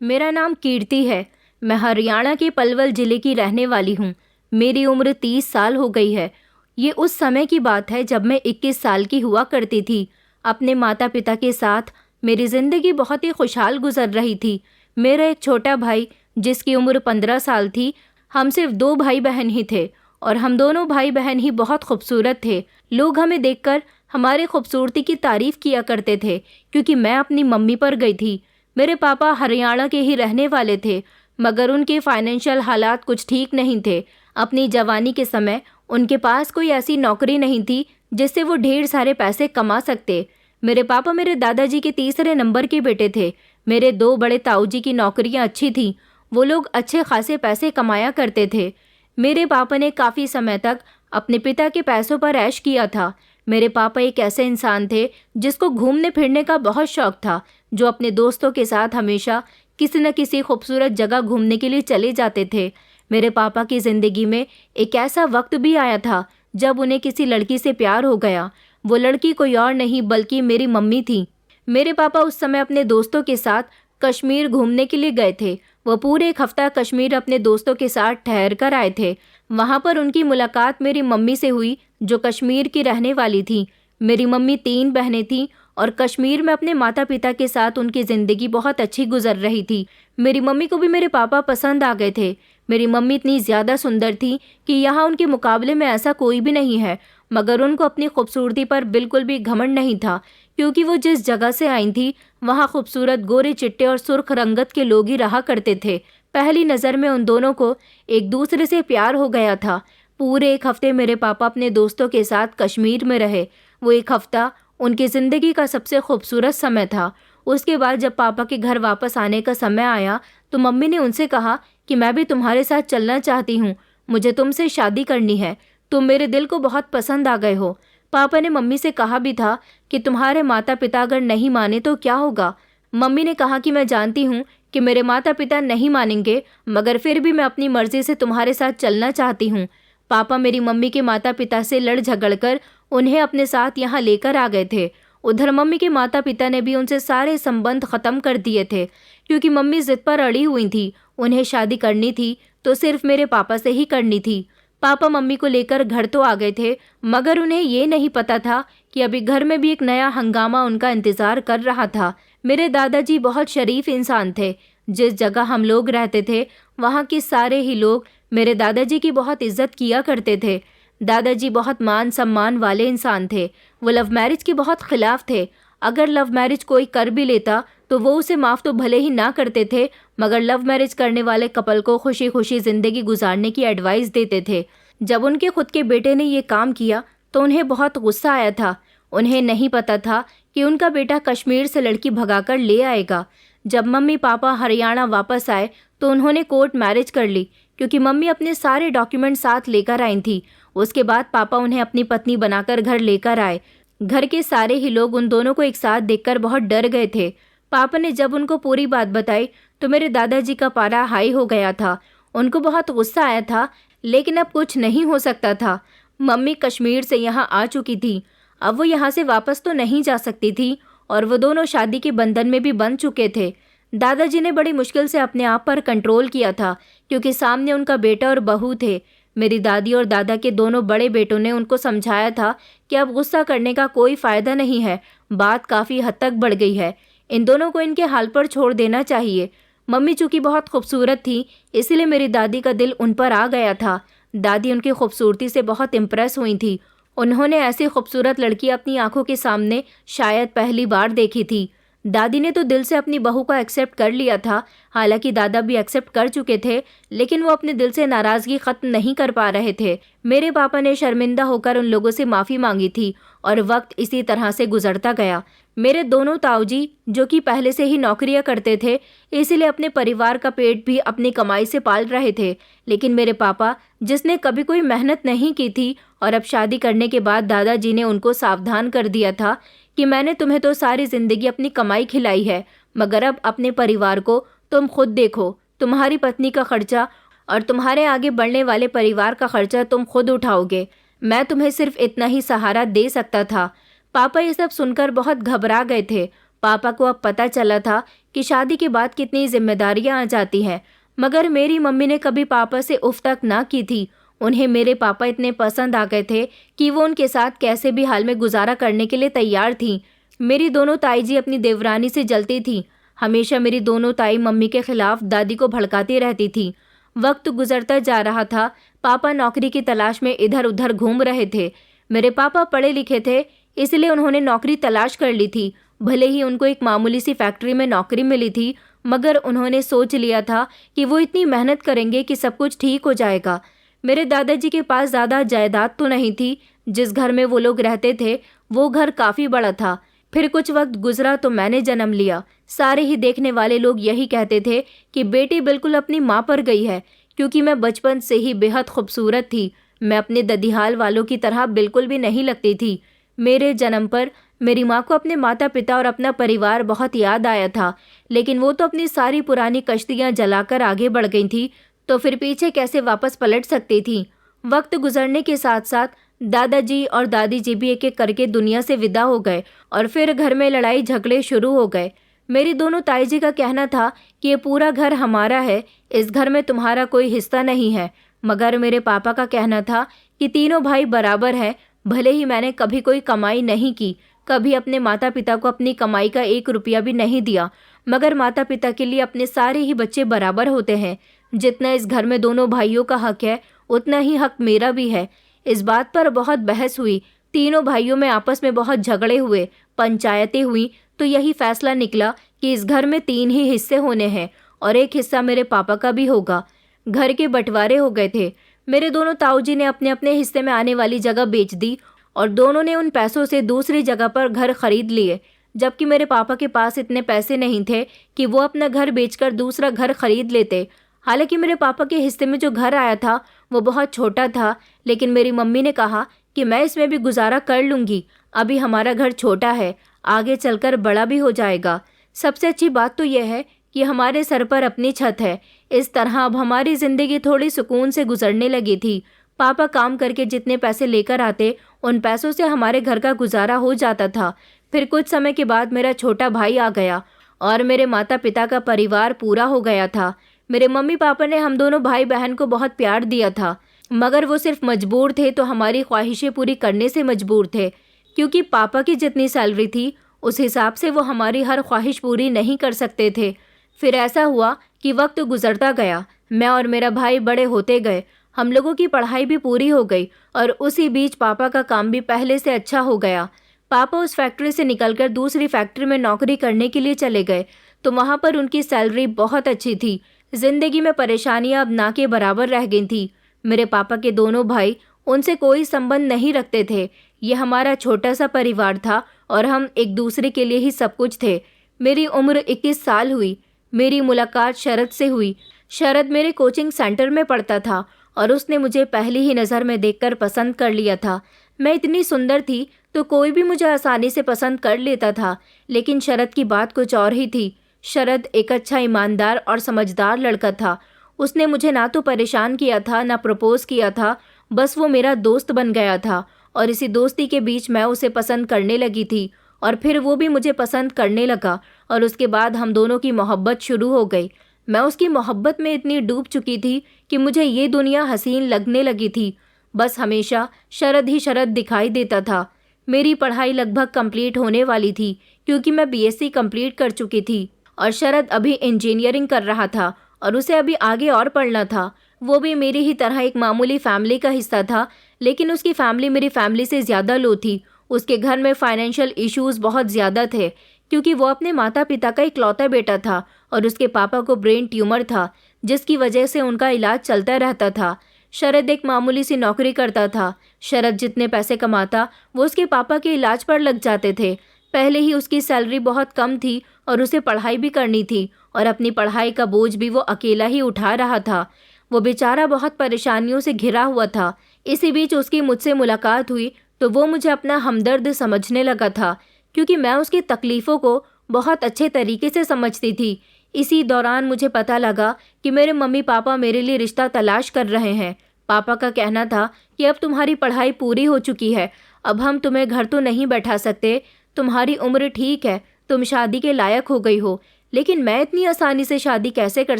मेरा नाम कीर्ति है। मैं हरियाणा के पलवल ज़िले की रहने वाली हूँ। मेरी उम्र 30 साल हो गई है। ये उस समय की बात है जब मैं 21 साल की हुआ करती थी। अपने माता पिता के साथ मेरी ज़िंदगी बहुत ही खुशहाल गुजर रही थी। मेरा एक छोटा भाई जिसकी उम्र 15 साल थी। हम सिर्फ 2 भाई बहन ही थे और हम दोनों भाई बहन ही बहुत खूबसूरत थे। लोग हमें देखकर हमारी खूबसूरती की तारीफ़ किया करते थे क्योंकि मैं अपनी मम्मी पर गई थी। मेरे पापा हरियाणा के ही रहने वाले थे, मगर उनके फाइनेंशियल हालात कुछ ठीक नहीं थे। अपनी जवानी के समय उनके पास कोई ऐसी नौकरी नहीं थी जिससे वो ढेर सारे पैसे कमा सकते। मेरे पापा मेरे दादाजी के तीसरे नंबर के बेटे थे। मेरे 2 बड़े ताऊजी की नौकरियां अच्छी थीं। वो लोग अच्छे खासे पैसे कमाया करते थे। मेरे पापा ने काफ़ी समय तक अपने पिता के पैसों पर ऐश किया था। मेरे पापा एक ऐसे इंसान थे जिसको घूमने फिरने का बहुत शौक था, जो अपने दोस्तों के साथ हमेशा किसी न किसी खूबसूरत जगह घूमने के लिए चले जाते थे। मेरे पापा की ज़िंदगी में एक ऐसा वक्त भी आया था जब उन्हें किसी लड़की से प्यार हो गया। वो लड़की कोई और नहीं बल्कि मेरी मम्मी थी। मेरे पापा उस समय अपने दोस्तों के साथ कश्मीर घूमने के लिए गए थे। वो पूरे 1 हफ्ता कश्मीर अपने दोस्तों के साथ ठहर कर आए थे। वहाँ पर उनकी मुलाकात मेरी मम्मी से हुई, जो कश्मीर की रहने वाली थी। मेरी मम्मी 3 बहनें थीं और कश्मीर में अपने माता पिता के साथ उनकी ज़िंदगी बहुत अच्छी गुजर रही थी। मेरी मम्मी को भी मेरे पापा पसंद आ गए थे। मेरी मम्मी इतनी ज़्यादा सुंदर थी कि यहाँ उनके मुकाबले में ऐसा कोई भी नहीं है, मगर उनको अपनी खूबसूरती पर बिल्कुल भी घमंड नहीं था, क्योंकि वो जिस जगह से आई थी वहाँ खूबसूरत गोरे चिट्टे और सुर्ख रंगत के लोग ही रहा करते थे। पहली नज़र में उन दोनों को एक दूसरे से प्यार हो गया था। पूरे 1 हफ्ते मेरे पापा अपने दोस्तों के साथ कश्मीर में रहे। वो 1 हफ्ता उनकी ज़िंदगी का सबसे खूबसूरत समय था। उसके बाद जब पापा के घर वापस आने का समय आया तो मम्मी ने उनसे कहा कि मैं भी तुम्हारे साथ चलना चाहती हूँ, मुझे तुमसे शादी करनी है, तुम मेरे दिल को बहुत पसंद आ गए हो। पापा ने मम्मी से कहा भी था कि तुम्हारे माता पिता अगर नहीं माने तो क्या होगा। मम्मी ने कहा कि मैं जानती हूँ कि मेरे माता पिता नहीं मानेंगे, मगर फिर भी मैं अपनी मर्जी से तुम्हारे साथ चलना चाहती हूँ। पापा मेरी मम्मी के माता पिता से लड़ झगड़ कर उन्हें अपने साथ यहाँ लेकर आ गए थे। उधर मम्मी के माता पिता ने भी उनसे सारे संबंध ख़त्म कर दिए थे, क्योंकि मम्मी ज़िद पर अड़ी हुई थी। उन्हें शादी करनी थी तो सिर्फ मेरे पापा से ही करनी थी। पापा मम्मी को लेकर घर तो आ गए थे, मगर उन्हें ये नहीं पता था कि अभी घर में भी एक नया हंगामा उनका इंतज़ार कर रहा था। मेरे दादाजी बहुत शरीफ इंसान थे। जिस जगह हम लोग रहते थे वहाँ के सारे ही लोग मेरे दादाजी की बहुत इज्जत किया करते थे। दादाजी बहुत मान सम्मान वाले इंसान थे। वो लव मैरिज के बहुत खिलाफ थे। अगर लव मैरिज कोई कर भी लेता तो वो उसे माफ़ तो भले ही ना करते थे, मगर लव मैरिज करने वाले कपल को खुशी खुशी ज़िंदगी गुजारने की एडवाइस देते थे। जब उनके खुद के बेटे ने ये काम किया तो उन्हें बहुत गुस्सा आया था। उन्हें नहीं पता था कि उनका बेटा कश्मीर से लड़की भगाकर ले आएगा। जब मम्मी पापा हरियाणा वापस आए तो उन्होंने कोर्ट मैरिज कर ली, क्योंकि मम्मी अपने सारे डॉक्यूमेंट साथ लेकर आई थी। उसके बाद पापा उन्हें अपनी पत्नी बनाकर घर लेकर आए। घर के सारे ही लोग उन दोनों को एक साथ देखकर बहुत डर गए थे। पापा ने जब उनको पूरी बात बताई तो मेरे दादाजी का पारा हाई हो गया था। उनको बहुत गुस्सा आया था, लेकिन अब कुछ नहीं हो सकता था। मम्मी कश्मीर से यहाँ आ चुकी थी। अब वो यहाँ से वापस तो नहीं जा सकती थी और वो दोनों शादी के बंधन में भी बंध चुके थे। दादाजी ने बड़ी मुश्किल से अपने आप पर कंट्रोल किया था, क्योंकि सामने उनका बेटा और बहू थे। मेरी दादी और दादा के दोनों बड़े बेटों ने उनको समझाया था कि अब गुस्सा करने का कोई फ़ायदा नहीं है, बात काफ़ी हद तक बढ़ गई है, इन दोनों को इनके हाल पर छोड़ देना चाहिए। मम्मी चूँकि बहुत खूबसूरत थी, इसलिए मेरी दादी का दिल उन पर आ गया था। दादी उनकी खूबसूरती से बहुत इम्प्रेस हुई थी। उन्होंने ऐसी खूबसूरत लड़की अपनी आंखों के सामने शायद पहली बार देखी थी। दादी ने तो दिल से अपनी बहू को एक्सेप्ट कर लिया था। हालांकि दादा भी एक्सेप्ट कर चुके थे, लेकिन वो अपने दिल से नाराज़गी ख़त्म नहीं कर पा रहे थे। मेरे पापा ने शर्मिंदा होकर उन लोगों से माफ़ी मांगी थी और वक्त इसी तरह से गुजरता गया। मेरे दोनों ताऊजी, जो कि पहले से ही नौकरियां करते थे, इसीलिए अपने परिवार का पेट भी अपनी कमाई से पाल रहे थे। लेकिन मेरे पापा, जिसने कभी कोई मेहनत नहीं की थी, और अब शादी करने के बाद दादाजी ने उनको सावधान कर दिया था कि मैंने तुम्हें तो सारी ज़िंदगी अपनी कमाई खिलाई है, मगर अब अपने परिवार को तुम खुद देखो। तुम्हारी पत्नी का खर्चा और तुम्हारे आगे बढ़ने वाले परिवार का खर्चा तुम खुद उठाओगे। मैं तुम्हें सिर्फ इतना ही सहारा दे सकता था। पापा ये सब सुनकर बहुत घबरा गए थे। पापा को अब पता चला था कि शादी के बाद कितनी जिम्मेदारियां आ जाती हैं, मगर मेरी मम्मी ने कभी पापा से उफ तक ना की थी। उन्हें मेरे पापा इतने पसंद आ गए थे कि वो उनके साथ कैसे भी हाल में गुजारा करने के लिए तैयार थीं। मेरी दोनों ताई जी अपनी देवरानी से जलती थीं। हमेशा मेरी दोनों ताई मम्मी के खिलाफ दादी को भड़काती रहती थी। वक्त गुजरता जा रहा था। पापा नौकरी की तलाश में इधर उधर घूम रहे थे। मेरे पापा पढ़े लिखे थे, इसलिए उन्होंने नौकरी तलाश कर ली थी। भले ही उनको एक मामूली सी फैक्ट्री में नौकरी मिली थी, मगर उन्होंने सोच लिया था कि वो इतनी मेहनत करेंगे कि सब कुछ ठीक हो जाएगा। मेरे दादाजी के पास ज़्यादा जायदाद तो नहीं थी। जिस घर में वो लोग रहते थे वो घर काफ़ी बड़ा था। फिर कुछ वक्त गुजरा तो मैंने जन्म लिया। सारे ही देखने वाले लोग यही कहते थे कि बेटी बिल्कुल अपनी माँ पर गई है, क्योंकि मैं बचपन से ही बेहद खूबसूरत थी। मैं अपने ददिहाल वालों की तरह बिल्कुल भी नहीं लगती थी। मेरे जन्म पर मेरी माँ को अपने माता पिता और अपना परिवार बहुत याद आया था, लेकिन वो तो अपनी सारी पुरानी कश्तियाँ जलाकर आगे बढ़ गई थी, तो फिर पीछे कैसे वापस पलट सकती थी। वक्त गुजरने के साथ साथ दादाजी और दादी जी भी एक एक करके दुनिया से विदा हो गए और फिर घर में लड़ाई झगड़े शुरू हो गए। मेरी दोनों ताई जी का कहना था कि ये पूरा घर हमारा है, इस घर में तुम्हारा कोई हिस्सा नहीं है। मगर मेरे पापा का कहना था कि तीनों भाई बराबर हैं। भले ही मैंने कभी कोई कमाई नहीं की, कभी अपने माता पिता को अपनी कमाई का 1 रुपया भी नहीं दिया, मगर माता पिता के लिए अपने सारे ही बच्चे बराबर होते हैं। जितना इस घर में दोनों भाइयों का हक है, उतना ही हक मेरा भी है। इस बात पर बहुत बहस हुई। तीनों भाइयों में आपस में बहुत झगड़े हुए, पंचायतें हुई, तो यही फैसला निकला कि इस घर में 3 ही हिस्से होने हैं और एक हिस्सा मेरे पापा का भी होगा। घर के बंटवारे हो गए थे। मेरे दोनों ताऊजी ने अपने अपने हिस्से में आने वाली जगह बेच दी और दोनों ने उन पैसों से दूसरी जगह पर घर खरीद लिए, जबकि मेरे पापा के पास इतने पैसे नहीं थे कि वो अपना घर बेचकर दूसरा घर खरीद लेते। हालांकि मेरे पापा के हिस्से में जो घर आया था वो बहुत छोटा था, लेकिन मेरी मम्मी ने कहा कि मैं इसमें भी गुजारा कर लूँगी। अभी हमारा घर छोटा है, आगे चलकर बड़ा भी हो जाएगा। सबसे अच्छी बात तो यह है कि हमारे सर पर अपनी छत है। इस तरह अब हमारी ज़िंदगी थोड़ी सुकून से गुजरने लगी थी। पापा काम करके जितने पैसे लेकर आते, उन पैसों से हमारे घर का गुजारा हो जाता था। फिर कुछ समय के बाद मेरा छोटा भाई आ गया और मेरे माता पिता का परिवार पूरा हो गया था। मेरे मम्मी पापा ने हम दोनों भाई बहन को बहुत प्यार दिया था, मगर वो सिर्फ मजबूर थे तो हमारी ख्वाहिशें पूरी करने से मजबूर थे, क्योंकि पापा की जितनी सैलरी थी उस हिसाब से वो हमारी हर ख्वाहिश पूरी नहीं कर सकते थे। फिर ऐसा हुआ कि वक्त गुजरता गया, मैं और मेरा भाई बड़े होते गए, हम लोगों की पढ़ाई भी पूरी हो गई और उसी बीच पापा का काम भी पहले से अच्छा हो गया। पापा उस फैक्ट्री से निकलकर दूसरी फैक्ट्री में नौकरी करने के लिए चले गए, तो वहाँ पर उनकी सैलरी बहुत अच्छी थी। जिंदगी में परेशानियां अब ना के बराबर रह गई थी। मेरे पापा के दोनों भाई उनसे कोई संबंध नहीं रखते थे। ये हमारा छोटा सा परिवार था और हम एक दूसरे के लिए ही सब कुछ थे। मेरी उम्र 21 साल हुई। मेरी मुलाकात शरद से हुई। शरद मेरे कोचिंग सेंटर में पढ़ता था और उसने मुझे पहली ही नज़र में देखकर पसंद कर लिया था। मैं इतनी सुंदर थी तो कोई भी मुझे आसानी से पसंद कर लेता था, लेकिन शरद की बात कुछ और ही थी। शरद एक अच्छा, ईमानदार और समझदार लड़का था। उसने मुझे ना तो परेशान किया था ना प्रपोज किया था, बस वो मेरा दोस्त बन गया था और इसी दोस्ती के बीच मैं उसे पसंद करने लगी थी और फिर वो भी मुझे पसंद करने लगा और उसके बाद हम दोनों की मोहब्बत शुरू हो गई। मैं उसकी मोहब्बत में इतनी डूब चुकी थी कि मुझे ये दुनिया हसीन लगने लगी थी। बस हमेशा शरद ही शरद दिखाई देता था। मेरी पढ़ाई लगभग कंप्लीट होने वाली थी, क्योंकि मैं बीएससी कंप्लीट कर चुकी थी और शरद अभी इंजीनियरिंग कर रहा था और उसे अभी आगे और पढ़ना था। वो भी मेरी ही तरह एक मामूली फैमिली का हिस्सा था, लेकिन उसकी फैमिली मेरी फैमिली से ज़्यादा लो थी। उसके घर में फाइनेंशियल इश्यूज़ बहुत ज़्यादा थे, क्योंकि वो अपने माता पिता का इकलौता बेटा था और उसके पापा को ब्रेन ट्यूमर था, जिसकी वजह से उनका इलाज चलता रहता था। शरद एक मामूली सी नौकरी करता था। शरद जितने पैसे कमाता वो उसके पापा के इलाज पर लग जाते थे। पहले ही उसकी सैलरी बहुत कम थी और उसे पढ़ाई भी करनी थी और अपनी पढ़ाई का बोझ भी वो अकेला ही उठा रहा था। वो बेचारा बहुत परेशानियों से घिरा हुआ था। इसी बीच उसकी मुझसे मुलाकात हुई तो वो मुझे अपना हमदर्द समझने लगा था, क्योंकि मैं उसकी तकलीफ़ों को बहुत अच्छे तरीके से समझती थी। इसी दौरान मुझे पता लगा कि मेरे मम्मी पापा मेरे लिए रिश्ता तलाश कर रहे हैं। पापा का कहना था कि अब तुम्हारी पढ़ाई पूरी हो चुकी है, अब हम तुम्हें घर तो नहीं बैठा सकते, तुम्हारी उम्र ठीक है, तुम शादी के लायक हो गई हो, लेकिन मैं इतनी आसानी से शादी कैसे कर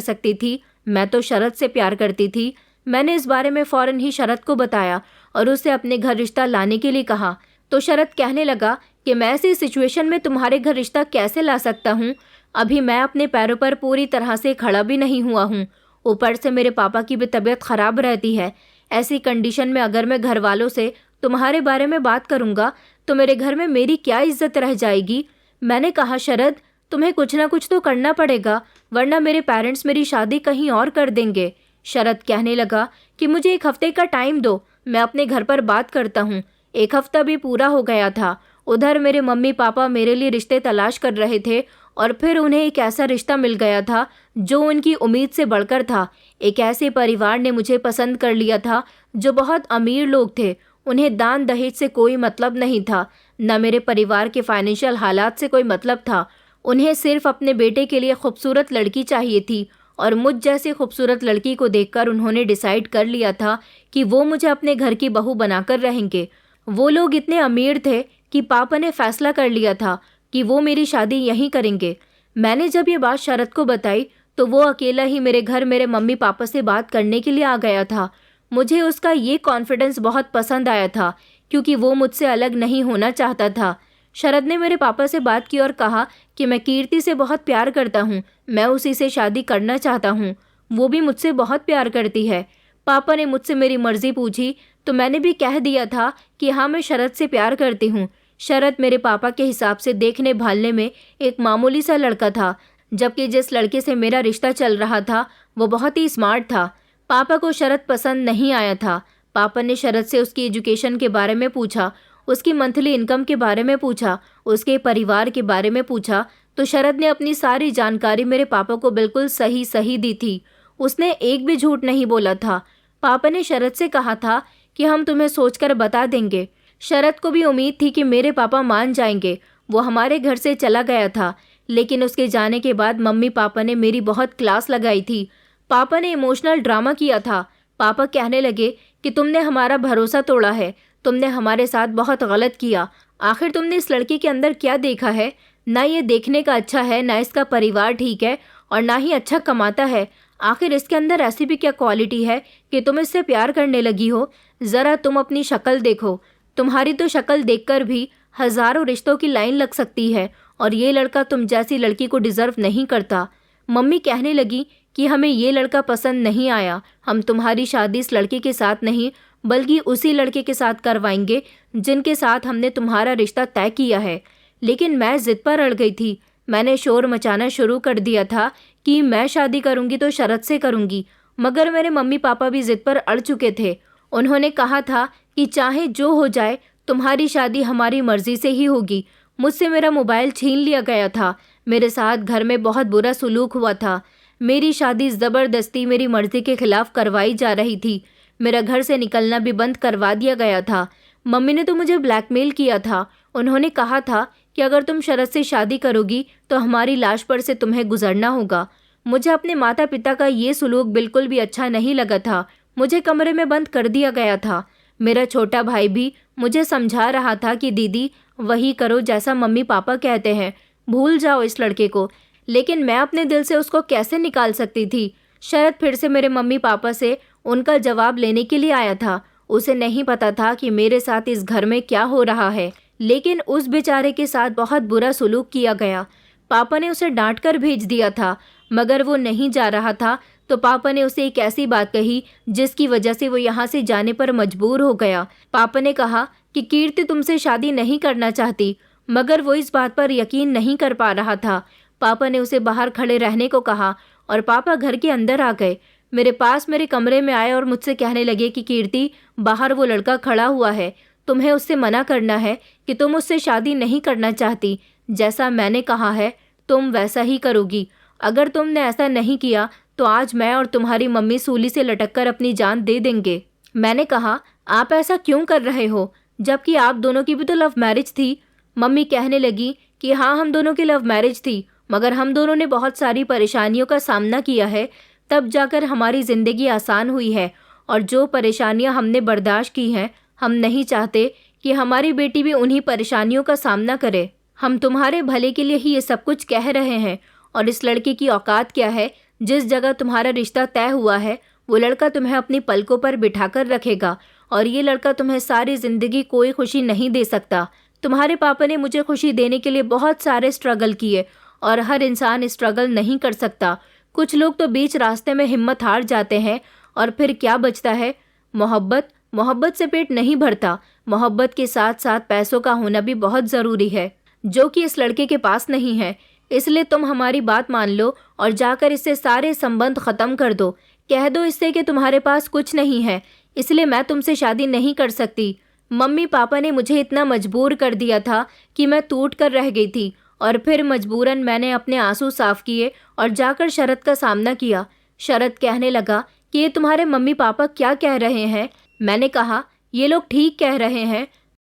सकती थी? मैं तो शरद से प्यार करती थी। मैंने इस बारे में फ़ौरन ही शरद को बताया और उसे अपने घर रिश्ता लाने के लिए कहा। तो शरद कहने लगा कि मैं ऐसी सिचुएशन में तुम्हारे घर रिश्ता कैसे ला सकता हूँ? अभी मैं अपने पैरों पर पूरी तरह से खड़ा भी नहीं हुआ हूँ। ऊपर से मेरे पापा की भी तबीयत खराब रहती है। ऐसी कंडीशन में अगर मैं घर वालों से तुम्हारे बारे में बात करूँगा तो मेरे घर में मेरी क्या इज्जत रह जाएगी? मैंने कहा, शरद, तुम्हें कुछ ना कुछ तो करना पड़ेगा, वरना मेरे पेरेंट्स मेरी शादी कहीं और कर देंगे। शरद कहने लगा कि मुझे 1 हफ्ते का टाइम दो, मैं अपने घर पर बात करता हूँ। 1 हफ्ता भी पूरा हो गया था। उधर मेरे मम्मी पापा मेरे लिए रिश्ते तलाश कर रहे थे और फिर उन्हें एक ऐसा रिश्ता मिल गया था जो उनकी उम्मीद से बढ़कर था। एक ऐसे परिवार ने मुझे पसंद कर लिया था जो बहुत अमीर लोग थे। उन्हें दान दहेज से कोई मतलब नहीं था, न मेरे परिवार के फाइनेंशियल हालात से कोई मतलब था। उन्हें सिर्फ अपने बेटे के लिए खूबसूरत लड़की चाहिए थी और मुझ जैसी खूबसूरत लड़की को देखकर उन्होंने डिसाइड कर लिया था कि वो मुझे अपने घर की बहू बनाकर रहेंगे। वो लोग इतने अमीर थे कि पापा ने फैसला कर लिया था कि वो मेरी शादी यहीं करेंगे। मैंने जब ये बात शरद को बताई तो वो अकेला ही मेरे घर मेरे मम्मी पापा से बात करने के लिए आ गया था। मुझे उसका ये कॉन्फिडेंस बहुत पसंद आया था क्योंकि वो मुझसे अलग नहीं होना चाहता था। शरद ने मेरे पापा से बात की और कहा कि मैं कीर्ति से बहुत प्यार करता हूँ, मैं उसी से शादी करना चाहता हूँ, वो भी मुझसे बहुत प्यार करती है। पापा ने मुझसे मेरी मर्जी पूछी तो मैंने भी कह दिया था कि हाँ, मैं शरद से प्यार करती हूँ। शरद मेरे पापा के हिसाब से देखने भालने में एक मामूली सा लड़का था, जबकि जिस लड़के से मेरा रिश्ता चल रहा था वो बहुत ही स्मार्ट था। पापा को शरद पसंद नहीं आया था। पापा ने शरद से उसकी एजुकेशन के बारे में पूछा, उसकी मंथली इनकम के बारे में पूछा, उसके परिवार के बारे में पूछा तो शरद ने अपनी सारी जानकारी मेरे पापा को बिल्कुल सही सही दी थी। उसने एक भी झूठ नहीं बोला था। पापा ने शरद से कहा था कि हम तुम्हें सोचकर बता देंगे। शरद को भी उम्मीद थी कि मेरे पापा मान जाएंगे। वो हमारे घर से चला गया था, लेकिन उसके जाने के बाद मम्मी पापा ने मेरी बहुत क्लास लगाई थी। पापा ने इमोशनल ड्रामा किया था। पापा कहने लगे कि तुमने हमारा भरोसा तोड़ा है, तुमने हमारे साथ बहुत गलत किया। आखिर तुमने इस लड़के के अंदर क्या देखा है? ना ये देखने का अच्छा है, ना इसका परिवार ठीक है और ना ही अच्छा कमाता है। आखिर इसके अंदर ऐसी भी क्या क्वालिटी है कि तुम इससे प्यार करने लगी हो? ज़रा तुम अपनी शक्ल देखो। तुम्हारी तो शक्ल देखकर भी हज़ारों रिश्तों की लाइन लग सकती है और ये लड़का तुम जैसी लड़की को डिज़र्व नहीं करता। मम्मी कहने लगी कि हमें ये लड़का पसंद नहीं आया। हम तुम्हारी शादी इस लड़के के साथ नहीं बल्कि उसी लड़के के साथ करवाएंगे जिनके साथ हमने तुम्हारा रिश्ता तय किया है। लेकिन मैं ज़िद पर अड़ गई थी। मैंने शोर मचाना शुरू कर दिया था कि मैं शादी करूंगी तो शरद से करूंगी, मगर मेरे मम्मी पापा भी ज़िद पर अड़ चुके थे। उन्होंने कहा था कि चाहे जो हो जाए तुम्हारी शादी हमारी मर्जी से ही होगी। मुझसे मेरा मोबाइल छीन लिया गया था। मेरे साथ घर में बहुत बुरा सलूक हुआ था। मेरी शादी ज़बरदस्ती मेरी मर्जी के खिलाफ करवाई जा रही थी। मेरा घर से निकलना भी बंद करवा दिया गया था। मम्मी ने तो मुझे ब्लैकमेल किया था। उन्होंने कहा था कि अगर तुम शरद से शादी करोगी तो हमारी लाश पर से तुम्हें गुजरना होगा। मुझे अपने माता पिता का ये सलूक बिल्कुल भी अच्छा नहीं लगा था। मुझे कमरे में बंद कर दिया गया था। मेरा छोटा भाई भी मुझे समझा रहा था कि दीदी, वही करो जैसा मम्मी पापा कहते हैं, भूल जाओ इस लड़के को। लेकिन मैं अपने दिल से उसको कैसे निकाल सकती थी? शरद फिर से मेरे मम्मी पापा से उनका जवाब लेने के लिए आया था। उसे नहीं पता था कि मेरे साथ इस घर में क्या हो रहा है, लेकिन उस बेचारे के साथ बहुत बुरा सलूक किया गया। पापा ने उसे डांट कर भेज दिया था, मगर वो नहीं जा रहा था तो पापा ने उसे एक ऐसी बात कही जिसकी वजह से वो यहाँ से जाने पर मजबूर हो गया। पापा ने कहा कि कीर्ति तुमसे शादी नहीं करना चाहती, मगर वो इस बात पर यकीन नहीं कर पा रहा था। पापा ने उसे बाहर खड़े रहने को कहा और पापा घर के अंदर आ गए। मेरे पास मेरे कमरे में आए और मुझसे कहने लगे कि कीर्ति, बाहर वो लड़का खड़ा हुआ है, तुम्हें उससे मना करना है कि तुम उससे शादी नहीं करना चाहती। जैसा मैंने कहा है तुम वैसा ही करोगी। अगर तुमने ऐसा नहीं किया तो आज मैं और तुम्हारी मम्मी सूली से लटककर अपनी जान दे देंगे। मैंने कहा, आप ऐसा क्यों कर रहे हो, जबकि आप दोनों की भी तो लव मैरिज थी। मम्मी कहने लगी कि हाँ, हम दोनों की लव मैरिज थी, मगर हम दोनों ने बहुत सारी परेशानियों का सामना किया है, तब जाकर हमारी ज़िंदगी आसान हुई है। और जो परेशानियां हमने बर्दाश्त की हैं, हम नहीं चाहते कि हमारी बेटी भी उन्हीं परेशानियों का सामना करे। हम तुम्हारे भले के लिए ही ये सब कुछ कह रहे हैं और इस लड़के की औकात क्या है। जिस जगह तुम्हारा रिश्ता तय हुआ है वो लड़का तुम्हें अपनी पलकों पर बिठाकर रखेगा और ये लड़का तुम्हें सारी जिंदगी कोई खुशी नहीं दे सकता। तुम्हारे पापा ने मुझे खुशी देने के लिए बहुत सारे स्ट्रगल किए और हर इंसान स्ट्रगल नहीं कर सकता। कुछ लोग तो बीच रास्ते में हिम्मत हार जाते हैं और फिर क्या बचता है? मोहब्बत। मोहब्बत से पेट नहीं भरता। मोहब्बत के साथ साथ पैसों का होना भी बहुत ज़रूरी है, जो कि इस लड़के के पास नहीं है। इसलिए तुम हमारी बात मान लो और जाकर इससे सारे संबंध ख़त्म कर दो। कह दो इससे कि तुम्हारे पास कुछ नहीं है, इसलिए मैं तुमसे शादी नहीं कर सकती। मम्मी पापा ने मुझे इतना मजबूर कर दिया था कि मैं टूट कर रह गई थी और फिर मजबूरन मैंने अपने आंसू साफ किए और जाकर शरद का सामना किया। शरद कहने लगा कि ये तुम्हारे मम्मी पापा क्या कह रहे हैं? मैंने कहा ये लोग ठीक कह रहे हैं,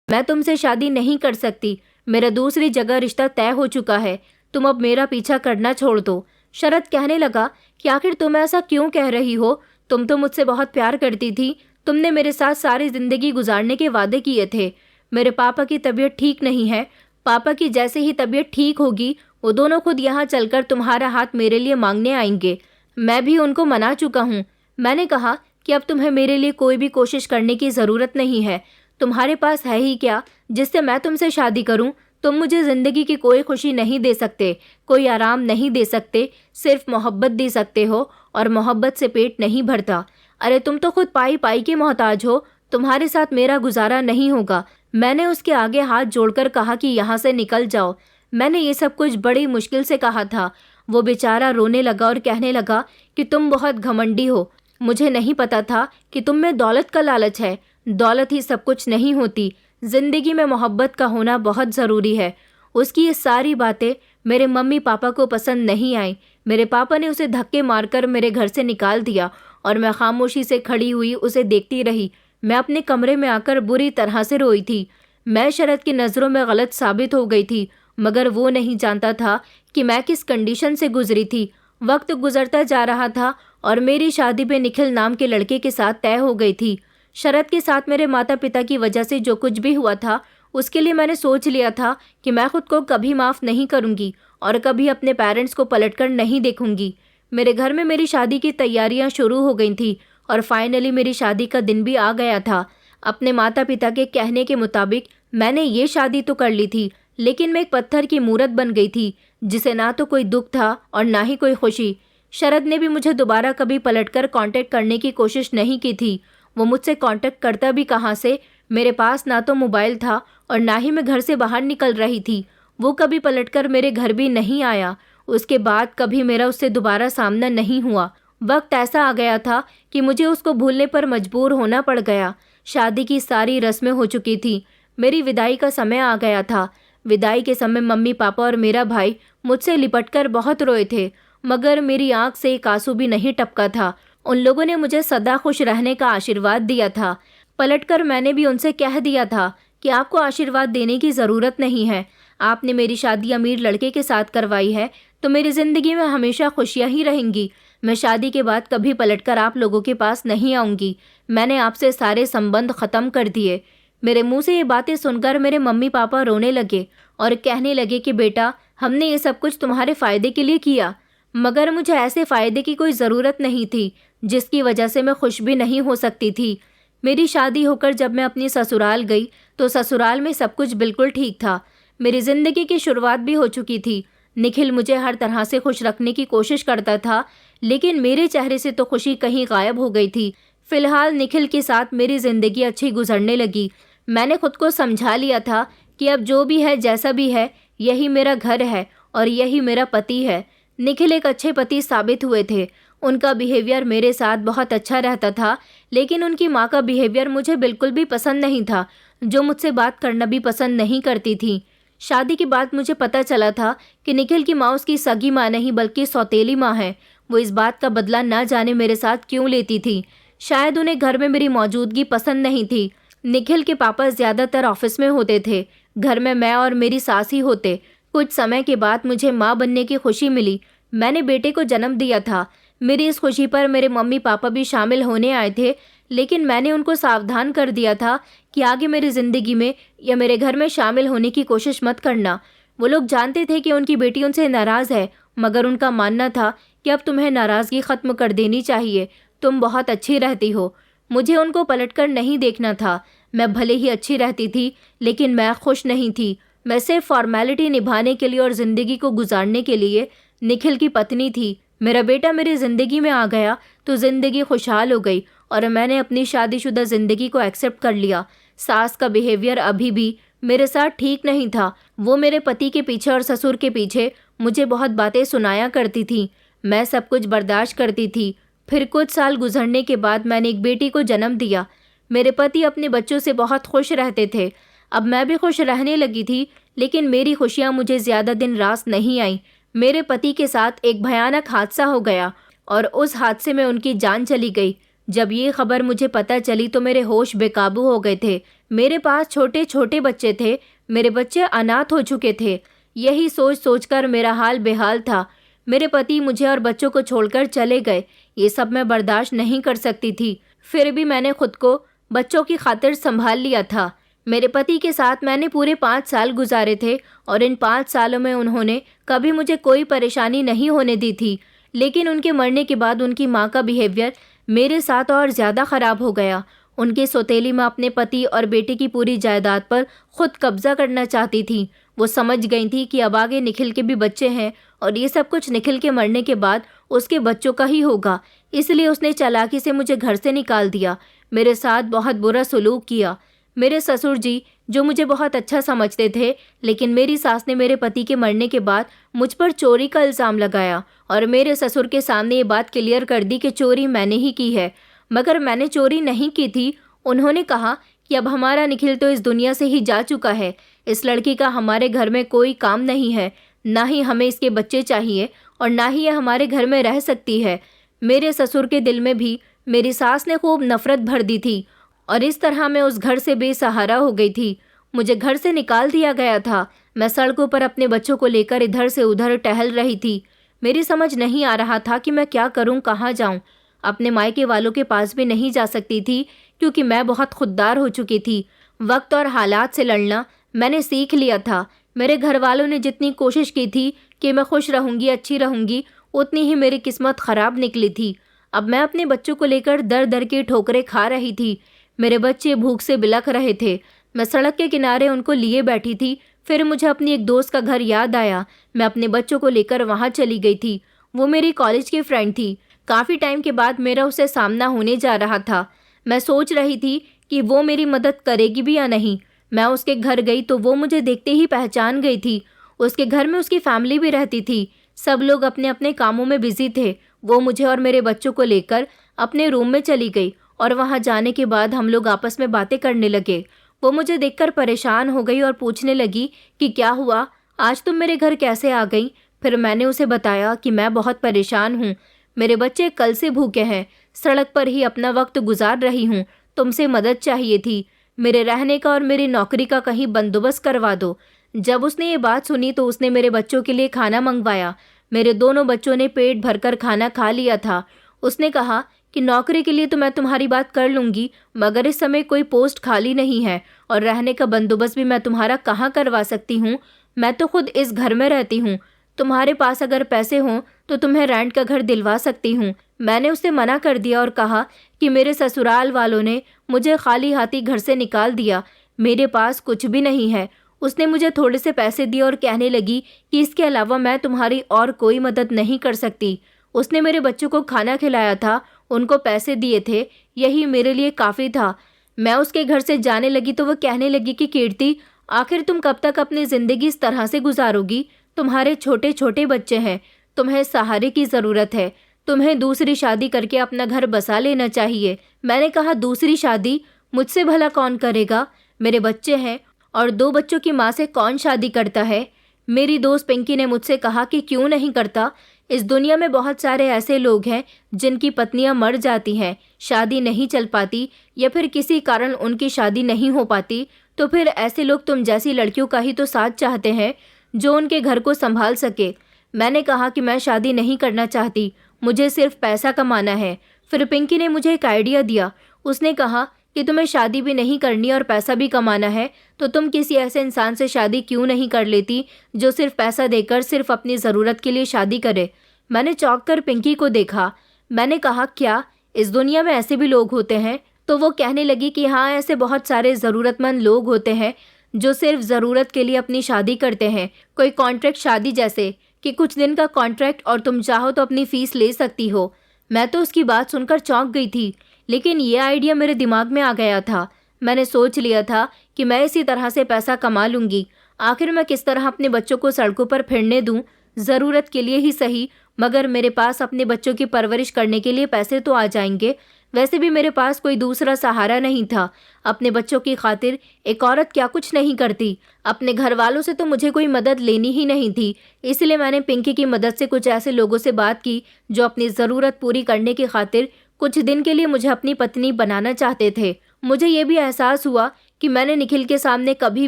मैं तुमसे शादी नहीं कर सकती। मेरा दूसरी जगह रिश्ता तय हो चुका है, तुम अब मेरा पीछा करना छोड़ दो। शरद कहने लगा कि आखिर तुम ऐसा क्यों कह रही हो? तुम तो मुझसे बहुत प्यार करती थी, तुमने मेरे साथ सारी जिंदगी गुजारने के वादे किए थे। मेरे पापा की तबीयत ठीक नहीं है, पापा की जैसे ही तबीयत ठीक होगी वो दोनों खुद यहाँ चलकर तुम्हारा हाथ मेरे लिए मांगने आएंगे। मैं भी उनको मना चुका हूँ। मैंने कहा कि अब तुम्हें मेरे लिए कोई भी कोशिश करने की ज़रूरत नहीं है। तुम्हारे पास है ही क्या जिससे मैं तुमसे शादी करूं? तुम मुझे ज़िंदगी की कोई खुशी नहीं दे सकते, कोई आराम नहीं दे सकते, सिर्फ मोहब्बत दे सकते हो और मोहब्बत से पेट नहीं भरता। अरे तुम तो खुद पाई पाई के मोहताज हो, तुम्हारे साथ मेरा गुजारा नहीं होगा। मैंने उसके आगे हाथ जोड़कर कहा कि यहाँ से निकल जाओ। मैंने ये सब कुछ बड़ी मुश्किल से कहा था। वो बेचारा रोने लगा और कहने लगा कि तुम बहुत घमंडी हो, मुझे नहीं पता था कि तुम में दौलत का लालच है। दौलत ही सब कुछ नहीं होती, ज़िंदगी में मोहब्बत का होना बहुत ज़रूरी है। उसकी ये सारी बातें मेरे मम्मी पापा को पसंद नहीं आई। मेरे पापा ने उसे धक्के मारकर मेरे घर से निकाल दिया और मैं खामोशी से खड़ी हुई उसे देखती रही। मैं अपने कमरे में आकर बुरी तरह से रोई थी। मैं शरद की नज़रों में गलत साबित हो गई थी, मगर वो नहीं जानता था कि मैं किस कंडीशन से गुजरी थी। वक्त गुजरता जा रहा था और मेरी शादी पे निखिल नाम के लड़के के साथ तय हो गई थी। शरद के साथ मेरे माता पिता की वजह से जो कुछ भी हुआ था उसके लिए मैंने सोच लिया था कि मैं खुद को कभी माफ़ नहीं करूंगी और कभी अपने पेरेंट्स को पलटकर नहीं देखूंगी। मेरे घर में मेरी शादी की तैयारियां शुरू हो गई थी और फाइनली मेरी शादी का दिन भी आ गया था। अपने माता पिता के कहने के मुताबिक मैंने ये शादी तो कर ली थी, लेकिन मैं एक पत्थर की मूरत बन गई थी जिसे ना तो कोई दुख था और ना ही कोई खुशी। शरद ने भी मुझे दोबारा कभी पलटकर कांटेक्ट करने की कोशिश नहीं की थी। वो मुझसे कांटेक्ट करता भी कहाँ से? मेरे पास ना तो मोबाइल था और ना ही मैं घर से बाहर निकल रही थी। वो कभी पलटकर मेरे घर भी नहीं आया। उसके बाद कभी मेरा उससे दोबारा सामना नहीं हुआ। वक्त ऐसा आ गया था कि मुझे उसको भूलने पर मजबूर होना पड़ गया। शादी की सारी रस्में हो चुकी थी, मेरी विदाई का समय आ गया था। विदाई के समय मम्मी पापा और मेरा भाई मुझसे लिपटकर बहुत रोए थे, मगर मेरी आंख से एक आंसू भी नहीं टपका था। उन लोगों ने मुझे सदा खुश रहने का आशीर्वाद दिया था। पलटकर मैंने भी उनसे कह दिया था कि आपको आशीर्वाद देने की ज़रूरत नहीं है। आपने मेरी शादी अमीर लड़के के साथ करवाई है तो मेरी ज़िंदगी में हमेशा खुशियाँ ही रहेंगी। मैं शादी के बाद कभी पलटकर आप लोगों के पास नहीं आऊँगी। मैंने आपसे सारे संबंध ख़त्म कर दिए। मेरे मुंह से ये बातें सुनकर मेरे मम्मी पापा रोने लगे और कहने लगे कि बेटा, हमने ये सब कुछ तुम्हारे फ़ायदे के लिए किया, मगर मुझे ऐसे फ़ायदे की कोई ज़रूरत नहीं थी जिसकी वजह से मैं खुश भी नहीं हो सकती थी। मेरी शादी होकर जब मैं अपनी ससुराल गई तो ससुराल में सब कुछ बिल्कुल ठीक था। मेरी ज़िंदगी की शुरुआत भी हो चुकी थी। निखिल मुझे हर तरह से खुश रखने की कोशिश करता था, लेकिन मेरे चेहरे से तो खुशी कहीं गायब हो गई थी। फ़िलहाल निखिल के साथ मेरी ज़िंदगी अच्छी गुजरने लगी। मैंने खुद को समझा लिया था कि अब जो भी है जैसा भी है, यही मेरा घर है और यही मेरा पति है। निखिल एक अच्छे पति साबित हुए थे। उनका बिहेवियर मेरे साथ बहुत अच्छा रहता था, लेकिन उनकी माँ का बिहेवियर मुझे बिल्कुल भी पसंद नहीं था, जो मुझसे बात करना भी पसंद नहीं करती थी। शादी के बाद मुझे पता चला था कि निखिल की माँ उसकी सगी माँ नहीं बल्कि सौतेली माँ है। वो इस बात का बदला ना जाने मेरे साथ क्यों लेती थी। शायद उन्हें घर में मेरी मौजूदगी पसंद नहीं थी। निखिल के पापा ज़्यादातर ऑफिस में होते थे, घर में मैं और मेरी सास ही होते। कुछ समय के बाद मुझे माँ बनने की खुशी मिली। मैंने बेटे को जन्म दिया था। मेरी इस खुशी पर मेरे मम्मी पापा भी शामिल होने आए थे, लेकिन मैंने उनको सावधान कर दिया था कि आगे मेरी ज़िंदगी में या मेरे घर में शामिल होने की कोशिश मत करना। वो लोग जानते थे कि उनकी बेटी उनसे नाराज़ है, मगर उनका मानना था कि अब तुम्हें नाराज़गी ख़त्म कर देनी चाहिए, तुम बहुत अच्छी रहती हो। मुझे उनको पलटकर नहीं देखना था। मैं भले ही अच्छी रहती थी, लेकिन मैं खुश नहीं थी। मैं सिर्फ फॉर्मेलिटी निभाने के लिए और ज़िंदगी को गुजारने के लिए निखिल की पत्नी थी। मेरा बेटा मेरी ज़िंदगी में आ गया तो ज़िंदगी खुशहाल हो गई और मैंने अपनी शादीशुदा ज़िंदगी को एक्सेप्ट कर लिया। सास का बिहेवियर अभी भी मेरे साथ ठीक नहीं था। वो मेरे पति के पीछे और ससुर के पीछे मुझे बहुत बातें सुनाया करती थी। मैं सब कुछ बर्दाश्त करती थी। फिर कुछ साल गुजरने के बाद मैंने एक बेटी को जन्म दिया। मेरे पति अपने बच्चों से बहुत खुश रहते थे। अब मैं भी खुश रहने लगी थी, लेकिन मेरी खुशियाँ मुझे ज़्यादा दिन रास नहीं आई। मेरे पति के साथ एक भयानक हादसा हो गया और उस हादसे में उनकी जान चली गई। जब ये खबर मुझे पता चली तो मेरे होश बेकाबू हो गए थे। मेरे पास छोटे छोटे बच्चे थे। मेरे बच्चे अनाथ हो चुके थे। यही सोच सोचकर मेरा हाल बेहाल था। मेरे पति मुझे और बच्चों को छोड़कर चले गए। ये सब मैं बर्दाश्त नहीं कर सकती थी। फिर भी मैंने खुद को बच्चों की खातिर संभाल लिया था। मेरे पति के साथ मैंने पूरे 5 साल गुजारे थे और इन 5 सालों में उन्होंने कभी मुझे कोई परेशानी नहीं होने दी थी। लेकिन उनके मरने के बाद उनकी माँ का बिहेवियर मेरे साथ और ज़्यादा ख़राब हो गया। उनकी सौतेली माँ अपने पति और बेटे की पूरी जायदाद पर खुद कब्जा करना चाहती थी। वो समझ गई थी कि अब आगे निखिल के भी बच्चे हैं और ये सब कुछ निखिल के मरने के बाद उसके बच्चों का ही होगा। इसलिए उसने चालाकी से मुझे घर से निकाल दिया। मेरे साथ बहुत बुरा सलूक किया। मेरे ससुर जी, जो मुझे बहुत अच्छा समझते थे, लेकिन मेरी सास ने मेरे पति के मरने के बाद मुझ पर चोरी का इल्ज़ाम लगाया और मेरे ससुर के सामने ये बात क्लियर कर दी कि चोरी मैंने ही की है, मगर मैंने चोरी नहीं की थी। उन्होंने कहा कि अब हमारा निखिल तो इस दुनिया से ही जा चुका है। इस लड़की का हमारे घर में कोई काम नहीं है, ना ही हमें इसके बच्चे चाहिए और ना ही ये हमारे घर में रह सकती है। मेरे ससुर के दिल में भी मेरी सास ने खूब नफ़रत भर दी थी और इस तरह मैं उस घर से बेसहारा हो गई थी। मुझे घर से निकाल दिया गया था। मैं सड़कों पर अपने बच्चों को लेकर इधर से उधर टहल रही थी। मेरी समझ नहीं आ रहा था कि मैं क्या करूं, कहाँ जाऊं। अपने मायके वालों के पास भी नहीं जा सकती थी क्योंकि मैं बहुत खुददार हो चुकी थी। वक्त और हालात से लड़ना मैंने सीख लिया था। मेरे घर वालों ने जितनी कोशिश की थी कि मैं खुश रहूंगी, अच्छी रहूंगी, उतनी ही मेरी किस्मत ख़राब निकली थी। अब मैं अपने बच्चों को लेकर दर दर की ठोकरें खा रही थी। मेरे बच्चे भूख से बिलख रहे थे। मैं सड़क के किनारे उनको लिए बैठी थी। फिर मुझे अपनी एक दोस्त का घर याद आया। मैं अपने बच्चों को लेकर वहाँ चली गई थी। वो मेरी कॉलेज की फ्रेंड थी। काफ़ी टाइम के बाद मेरा उससे सामना होने जा रहा था। मैं सोच रही थी कि वो मेरी मदद करेगी भी या नहीं। मैं उसके घर गई तो वो मुझे देखते ही पहचान गई थी। उसके घर में उसकी फैमिली भी रहती थी। सब लोग अपने अपने कामों में बिजी थे। वो मुझे और मेरे बच्चों को लेकर अपने रूम में चली गई और वहाँ जाने के बाद हम लोग आपस में बातें करने लगे। वो मुझे देखकर परेशान हो गई और पूछने लगी कि क्या हुआ, आज तुम मेरे घर कैसे आ गई। फिर मैंने उसे बताया कि मैं बहुत परेशान हूँ। मेरे बच्चे कल से भूखे हैं। सड़क पर ही अपना वक्त गुजार रही हूँ। तुमसे मदद चाहिए थी। मेरे रहने का और मेरी नौकरी का कहीं बंदोबस्त करवा दो। जब उसने ये बात सुनी तो उसने मेरे बच्चों के लिए खाना मंगवाया। मेरे दोनों बच्चों ने पेट भरकर खाना खा लिया था। उसने कहा कि नौकरी के लिए तो मैं तुम्हारी बात कर लूँगी, मगर इस समय कोई पोस्ट खाली नहीं है और रहने का बंदोबस्त भी मैं तुम्हारा कहाँ करवा सकती हूँ। मैं तो खुद इस घर में रहती हूँ। तुम्हारे पास अगर पैसे हों तो तुम्हें रेंट का घर दिलवा सकती हूँ। मैंने उसे मना कर दिया और कहा कि मेरे ससुराल वालों ने मुझे खाली हाथी घर से निकाल दिया। मेरे पास कुछ भी नहीं है। उसने मुझे थोड़े से पैसे दिए और कहने लगी कि इसके अलावा मैं तुम्हारी और कोई मदद नहीं कर सकती। उसने मेरे बच्चों को खाना खिलाया था, उनको पैसे दिए थे, यही मेरे लिए काफ़ी था। मैं उसके घर से जाने लगी तो वह कहने लगी कि कीर्ति, आखिर तुम कब तक अपनी ज़िंदगी इस तरह से गुजारोगी। तुम्हारे छोटे छोटे बच्चे हैं, तुम्हें सहारे की ज़रूरत है। तुम्हें दूसरी शादी करके अपना घर बसा लेना चाहिए। मैंने कहा, दूसरी शादी मुझसे भला कौन करेगा। मेरे बच्चे हैं और 2 बच्चों की माँ से कौन शादी करता है। मेरी दोस्त पिंकी ने मुझसे कहा कि क्यों नहीं करता। इस दुनिया में बहुत सारे ऐसे लोग हैं जिनकी पत्नियां मर जाती हैं, शादी नहीं चल पाती या फिर किसी कारण उनकी शादी नहीं हो पाती, तो फिर ऐसे लोग तुम जैसी लड़कियों का ही तो साथ चाहते हैं जो उनके घर को संभाल सके। मैंने कहा कि मैं शादी नहीं करना चाहती, मुझे सिर्फ पैसा कमाना है। फिर पिंकी ने मुझे एक आइडिया दिया। उसने कहा कि तुम्हें शादी भी नहीं करनी और पैसा भी कमाना है, तो तुम किसी ऐसे इंसान से शादी क्यों नहीं कर लेती जो सिर्फ पैसा देकर सिर्फ अपनी ज़रूरत के लिए शादी करे। मैंने चौंक कर पिंकी को देखा। मैंने कहा, क्या इस दुनिया में ऐसे भी लोग होते हैं? तो वो कहने लगी कि हाँ, ऐसे बहुत सारे ज़रूरतमंद लोग होते हैं जो सिर्फ ज़रूरत के लिए अपनी शादी करते हैं। कोई कॉन्ट्रैक्ट शादी जैसे कि कुछ दिन का कॉन्ट्रैक्ट और तुम चाहो तो अपनी फ़ीस ले सकती हो। मैं तो उसकी बात सुनकर चौंक गई थी, लेकिन ये आइडिया मेरे दिमाग में आ गया था। मैंने सोच लिया था कि मैं इसी तरह से पैसा कमा लूँगी। आखिर मैं किस तरह अपने बच्चों को सड़कों पर फिरने दूँ? ज़रूरत के लिए ही सही, मगर मेरे पास अपने बच्चों की परवरिश करने के लिए पैसे तो आ जाएंगे। वैसे भी मेरे पास कोई दूसरा सहारा नहीं था। अपने बच्चों की खातिर एक औरत क्या कुछ नहीं करती। अपने घर वालों से तो मुझे कोई मदद लेनी ही नहीं थी। इसलिए मैंने पिंकी की मदद से कुछ ऐसे लोगों से बात की जो अपनी ज़रूरत पूरी करने की खातिर कुछ दिन के लिए मुझे अपनी पत्नी बनाना चाहते थे। मुझे ये भी एहसास हुआ कि मैंने निखिल के सामने कभी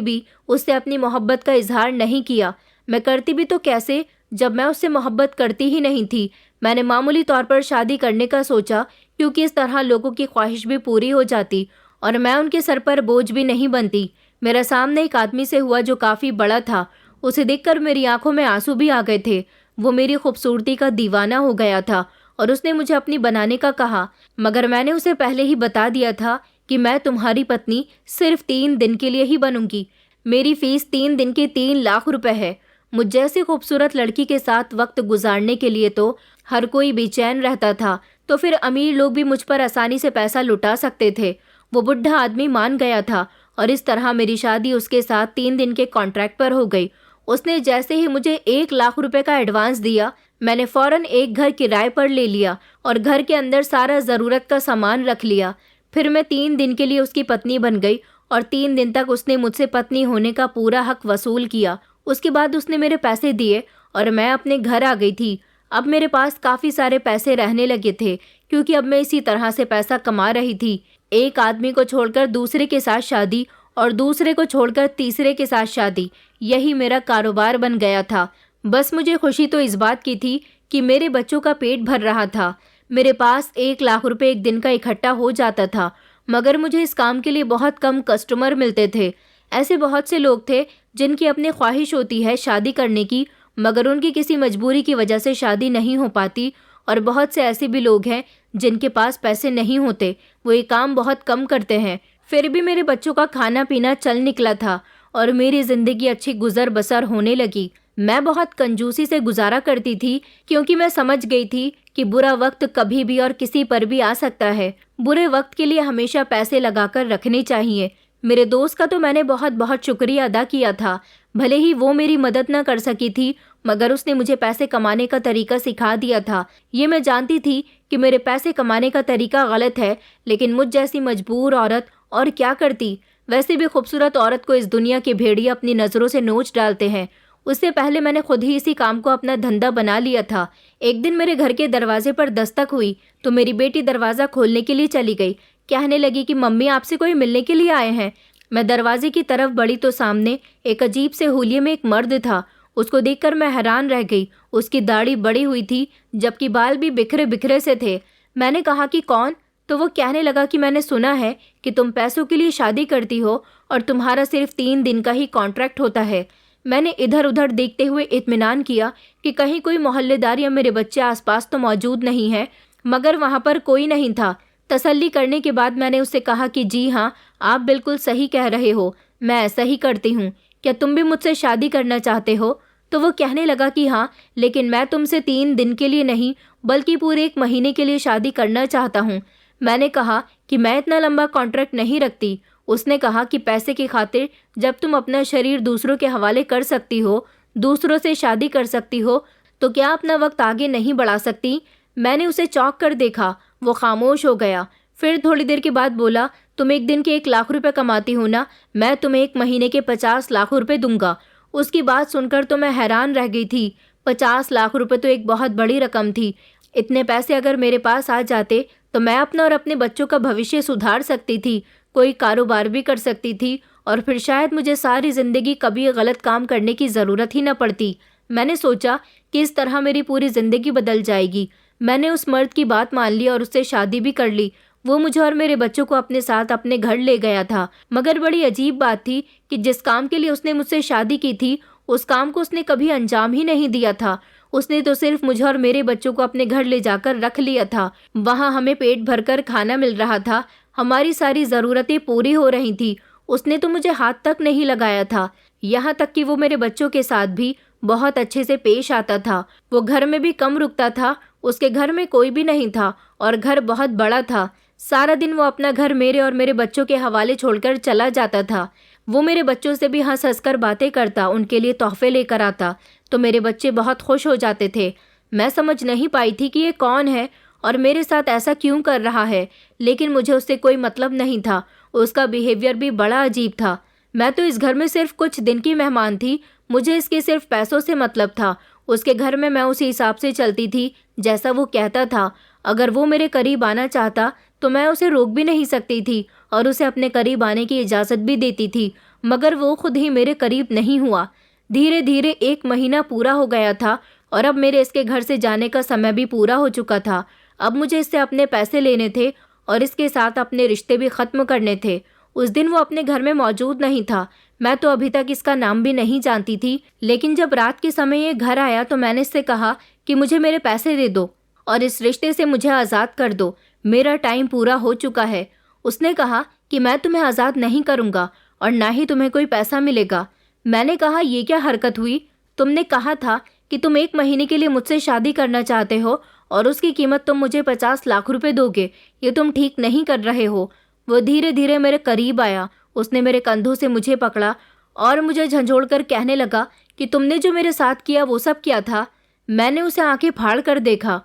भी उससे अपनी मोहब्बत का इजहार नहीं किया। मैं करती भी तो कैसे, जब मैं उससे मोहब्बत करती ही नहीं थी। मैंने मामूली तौर पर शादी करने का सोचा, क्योंकि इस तरह लोगों की ख्वाहिश भी पूरी हो जाती और मैं उनके सर पर बोझ भी नहीं बनती। मेरा सामने एक आदमी से हुआ जो काफ़ी बड़ा था। उसे देखकर मेरी आंखों में आंसू भी आ गए थे। वो मेरी खूबसूरती का दीवाना हो गया था और उसने मुझे अपनी बनाने का कहा, मगर मैंने उसे पहले ही बता दिया था कि मैं तुम्हारी पत्नी सिर्फ 3 दिन के लिए ही बनूंगी। मेरी फीस 3 दिन के 3 लाख रुपए है। मुझ जैसी खूबसूरत लड़की के साथ वक्त गुजारने के लिए तो हर कोई बेचैन रहता था, तो फिर अमीर लोग भी मुझ पर आसानी से पैसा लुटा सकते थे। वो बुढ़ा आदमी मान गया था और इस तरह मेरी शादी उसके साथ 3 दिन के कॉन्ट्रैक्ट पर हो गई। उसने जैसे ही मुझे 1 लाख रुपए का एडवांस दिया, मैंने फौरन एक घर किराए पर ले लिया और घर के अंदर सारा ज़रूरत का सामान रख लिया। फिर मैं 3 दिन के लिए उसकी पत्नी बन गई और 3 दिन तक उसने मुझसे पत्नी होने का पूरा हक वसूल किया। उसके बाद उसने मेरे पैसे दिए और मैं अपने घर आ गई थी। अब मेरे पास काफ़ी सारे पैसे रहने लगे थे, क्योंकि अब मैं इसी तरह से पैसा कमा रही थी। एक आदमी को छोड़कर दूसरे के साथ शादी और दूसरे को छोड़कर तीसरे के साथ शादी, यही मेरा कारोबार बन गया था। बस मुझे खुशी तो इस बात की थी कि मेरे बच्चों का पेट भर रहा था। मेरे पास 1 लाख रुपए एक दिन का इकट्ठा हो जाता था, मगर मुझे इस काम के लिए बहुत कम कस्टमर मिलते थे। ऐसे बहुत से लोग थे जिनकी अपनी ख्वाहिश होती है शादी करने की, मगर उनकी किसी मजबूरी की वजह से शादी नहीं हो पाती। और बहुत से ऐसे भी लोग हैं जिनके पास पैसे नहीं होते, वो ये काम बहुत कम करते हैं। फिर भी मेरे बच्चों का खाना पीना चल निकला था और मेरी ज़िंदगी अच्छी गुजर बसर होने लगी। मैं बहुत कंजूसी से गुजारा करती थी, क्योंकि मैं समझ गई थी कि बुरा वक्त कभी भी और किसी पर भी आ सकता है। बुरे वक्त के लिए हमेशा पैसे लगाकर रखने चाहिए। मेरे दोस्त का तो मैंने बहुत बहुत शुक्रिया अदा किया था। भले ही वो मेरी मदद न कर सकी थी, मगर उसने मुझे पैसे कमाने का तरीका सिखा दिया था। ये मैं जानती थी कि मेरे पैसे कमाने का तरीका गलत है, लेकिन मुझ जैसी मजबूर औरत और क्या करती। वैसे भी खूबसूरत औरत को इस दुनिया के भेड़िए अपनी नज़रों से नोच डालते हैं। उससे पहले मैंने खुद ही इसी काम को अपना धंधा बना लिया था। एक दिन मेरे घर के दरवाजे पर दस्तक हुई तो मेरी बेटी दरवाज़ा खोलने के लिए चली गई। कहने लगी कि मम्मी, आपसे कोई मिलने के लिए आए हैं। मैं दरवाजे की तरफ बढ़ी तो सामने एक अजीब से हुलिये में एक मर्द था। उसको देखकर मैं हैरान रह गई। उसकी दाढ़ी बड़ी हुई थी, जबकि बाल भी बिखरे बिखरे से थे। मैंने कहा कि कौन? तो वो कहने लगा कि मैंने सुना है कि तुम पैसों के लिए शादी करती हो और तुम्हारा सिर्फ 3 दिन का ही कॉन्ट्रैक्ट होता है। मैंने इधर उधर देखते हुए इत्मीनान किया कि कहीं कोई मोहल्लेदार या मेरे बच्चे आसपास तो मौजूद नहीं है, मगर वहाँ पर कोई नहीं था। तसल्ली करने के बाद मैंने उससे कहा कि जी हाँ, आप बिल्कुल सही कह रहे हो, मैं ऐसा ही करती हूँ। क्या तुम भी मुझसे शादी करना चाहते हो? तो वो कहने लगा कि हाँ, लेकिन मैं तुमसे 3 दिन के लिए नहीं बल्कि पूरे 1 महीने के लिए शादी करना चाहता हूँ। मैंने कहा कि मैं इतना लंबा कॉन्ट्रैक्ट नहीं रखती। उसने कहा कि पैसे की खातिर जब तुम अपना शरीर दूसरों के हवाले कर सकती हो, दूसरों से शादी कर सकती हो, तो क्या अपना वक्त आगे नहीं बढ़ा सकती? मैंने उसे चौंक कर देखा। वो खामोश हो गया। फिर थोड़ी देर के बाद बोला, तुम एक दिन के 1 लाख रुपए कमाती हो ना, मैं तुम्हें 1 महीने के 50 लाख रुपए दूंगा। उसकी बात सुनकर तो मैं हैरान रह गई थी। 50 लाख रुपए तो एक बहुत बड़ी रकम थी। इतने पैसे अगर मेरे पास आ जाते तो मैं अपना और अपने बच्चों का भविष्य सुधार सकती थी, कोई कारोबार भी कर सकती थी और फिर शायद मुझे सारी ज़िंदगी कभी गलत काम करने की ज़रूरत ही न पड़ती। मैंने सोचा कि इस तरह मेरी पूरी ज़िंदगी बदल जाएगी। मैंने उस मर्द की बात मान ली और उससे शादी भी कर ली। वो मुझे और मेरे बच्चों को अपने साथ अपने घर ले गया था। मगर बड़ी अजीब बात थी कि जिस काम के लिए उसने मुझसे शादी की थी, उस काम को उसने कभी अंजाम ही नहीं दिया था। उसने तो सिर्फ मुझे और मेरे बच्चों को अपने घर ले जाकर रख लिया था। वहाँ हमें पेट भरकर खाना मिल रहा था, हमारी सारी ज़रूरतें पूरी हो रही थी। उसने तो मुझे हाथ तक नहीं लगाया था। यहाँ तक कि वो मेरे बच्चों के साथ भी बहुत अच्छे से पेश आता था। वो घर में भी कम रुकता था। उसके घर में कोई भी नहीं था और घर बहुत बड़ा था। सारा दिन वो अपना घर मेरे और मेरे बच्चों के हवाले छोड़कर चला जाता था। वो मेरे बच्चों से भी हंस हंस कर बातें करता, उनके लिए तोहफे लेकर आता, तो मेरे बच्चे बहुत खुश हो जाते थे। मैं समझ नहीं पाई थी कि ये कौन है और मेरे साथ ऐसा क्यों कर रहा है, लेकिन मुझे उससे कोई मतलब नहीं था। उसका बिहेवियर भी बड़ा अजीब था। मैं तो इस घर में सिर्फ कुछ दिन की मेहमान थी। मुझे इसके सिर्फ पैसों से मतलब था। उसके घर में मैं उसी हिसाब से चलती थी जैसा वो कहता था। अगर वो मेरे करीब आना चाहता तो मैं उसे रोक भी नहीं सकती थी और उसे अपने करीब आने की इजाज़त भी देती थी, मगर वो खुद ही मेरे करीब नहीं हुआ। धीरे धीरे 1 महीना पूरा हो गया था और अब मेरे इसके घर से जाने का समय भी पूरा हो चुका था। अब मुझे इससे अपने पैसे लेने थे और इसके साथ अपने रिश्ते भी ख़त्म करने थे। उस दिन वो अपने घर में मौजूद नहीं था। मैं तो अभी तक इसका नाम भी नहीं जानती थी, लेकिन जब रात के समय ये घर आया तो मैंने इससे कहा कि मुझे मेरे पैसे दे दो और इस रिश्ते से मुझे आज़ाद कर दो। मेरा टाइम पूरा हो चुका है। उसने कहा कि मैं तुम्हें आज़ाद नहीं करूँगा और ना ही तुम्हें कोई पैसा मिलेगा। मैंने कहा, ये क्या हरकत हुई? तुमने कहा था कि तुम 1 महीने के लिए मुझसे शादी करना चाहते हो और उसकी कीमत तुम मुझे 50 लाख रुपए दोगे। ये तुम ठीक नहीं कर रहे हो। वो धीरे धीरे मेरे करीब आया। उसने मेरे कंधों से मुझे पकड़ा और मुझे झंझोड़ कर कहने लगा कि तुमने जो मेरे साथ किया वो सब क्या था? मैंने उसे आंखें फाड़ कर देखा।